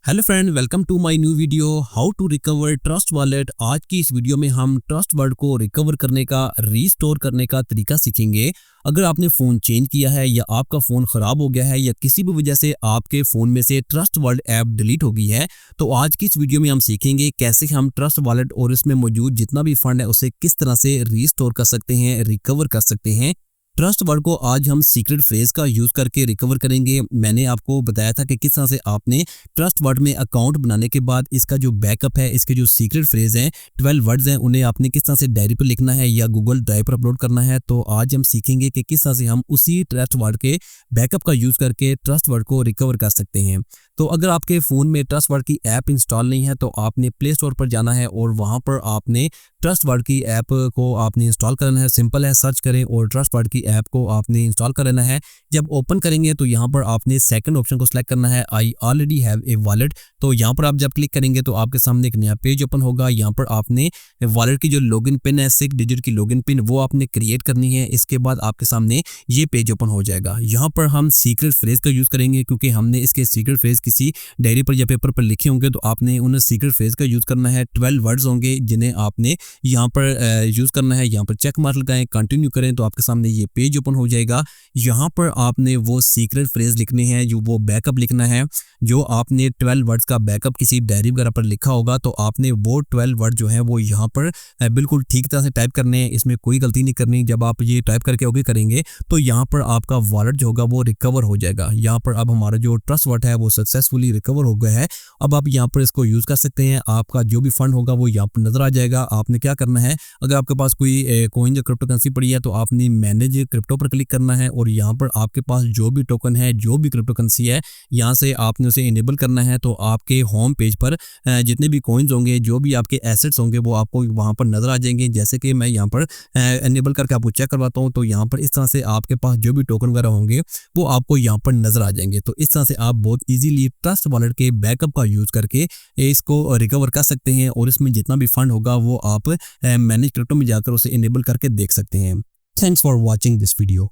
Hello friend, welcome to my new video how to recover Trust Wallet. आज की इस video में हम ट्रस्ट वर्ड को रिकवर करने का, रीस्टोर करने का तरीका सीखेंगे। अगर आपने फ़ोन चेंज किया है या आपका फ़ोन ख़राब हो गया है या किसी भी वजह से आपके फ़ोन में से ट्रस्ट वर्ड ऐप डिलीट हो गई है, तो आज की इस वीडियो में हम सीखेंगे कैसे हम ट्रस्ट वॉलेट और इसमें मौजूद जितना भी फंड है उसे किस तरह से रीस्टोर कर सकते हैं, रिकवर कर सकते हैं। ट्रस्ट वर्ड को आज हम सीक्रेट फ्रेज का यूज करके रिकवर करेंगे। मैंने आपको बताया था कि किस तरह से आपने ट्रस्ट वर्ड में अकाउंट बनाने के बाद इसका जो बैकअप है, इसके जो सीक्रेट फ्रेज हैं, 12 वर्ड्स हैं, उन्हें आपने किस तरह से डायरी पर लिखना है या गूगल ड्राइव पर अपलोड करना है। तो आज हम सीखेंगे कि किस तरह से हम उसी ट्रस्ट वर्ड के बैकअप का यूज करके ट्रस्ट वर्ड को रिकवर कर सकते हैं। तो अगर आपके फ़ोन में ट्रस्ट वर्ड की ऐप इंस्टॉल नहीं है तो आपने प्ले स्टोर पर जाना है और वहाँ पर आपने ट्रस्ट वर्ड की ऐप को आपने इंस्टॉल करना है। सिंपल है, सर्च करें और ट्रस्ट वर्ड की ऐप को आपने इंस्टॉल कर लेना है। जब ओपन करेंगे तो यहाँ पर आपने सेकंड ऑप्शन को सिलेक्ट करना है, I already have a wallet. तो यहाँ पर आप जब क्लिक करेंगे तो आपके सामने एक नया पेज ओपन होगा। यहाँ पर आपने वॉलेट की जो लॉगिन पिन है, 6 डिजिट की लॉगिन पिन, वो आपने क्रिएट करनी है। इसके बाद आपके सामने ये पेज ओपन हो जाएगा। यहाँ पर हम सीक्रेट फ्रेज का यूज़ करेंगे क्योंकि हमने इसके सीक्रेट फ्रेज किसी डायरी पर या पेपर पर लिखे होंगे, तो आपने उन सीक्रेट फ्रेज का यूज़ करना है। 12 वर्ड्स होंगे जिन्हें आपने यहाँ पर यूज़ करना है। यहाँ पर चेक मार्क लगाएं, कंटिन्यू करें तो आपके सामने ये पेज ओपन हो जाएगा। यहाँ पर आपने वो सीक्रेट फ्रेज लिखने हैं, जो वो बैकअप लिखना है। जो आपने 12 वर्ड्स का बैकअप किसी डायरी वगैरह पर लिखा होगा तो आपने वो 12 वर्ड जो है वो यहाँ पर बिल्कुल ठीक तरह से टाइप करने हैं। इसमें कोई गलती नहीं करनी। जब आप ये टाइप करके ओके करेंगे तो यहाँ पर आपका वॉलेट जो होगा वो रिकवर हो जाएगा। यहाँ पर अब हमारा जो ट्रस्ट वर्ड है वो सक्सेसफुली रिकवर हो गया है। अब आप यहाँ पर इसको यूज़ कर सकते हैं। आपका जो भी फंड होगा वो यहाँ पर नजर आ जाएगा। आपने क्या करना है, अगर आपके पास कोई कॉइन या क्रिप्टो करेंसी पड़ी है तो आपने मैनेज क्रिप्टो पर क्लिक करना है और यहाँ पर आपके पास जो भी टोकन है, जो भी क्रिप्टो करेंसी है, यहाँ से आपने उसे इनेबल करना है। तो आपके होम पेज पर जितने भी कॉइन्स होंगे, जो भी आपके एसेट्स होंगे, वो आपको वहाँ पर नजर आ जाएंगे। जैसे कि मैं यहाँ पर इनेबल करके आपको चेक करवाता हूँ, तो यहाँ पर इस तरह से आपके पास जो भी टोकन वगैरह होंगे वो आपको यहाँ पर नजर आ जाएंगे। तो इस तरह से आप बहुत ईजिली ट्रस्ट वॉलेट के बैकअप का यूज करके इसको रिकवर कर सकते हैं और इसमें जितना भी फंड होगा वो आप मैनेज क्रिप्टो में जाकर उसे इनेबल करके देख सकते हैं। Thanks for watching this video.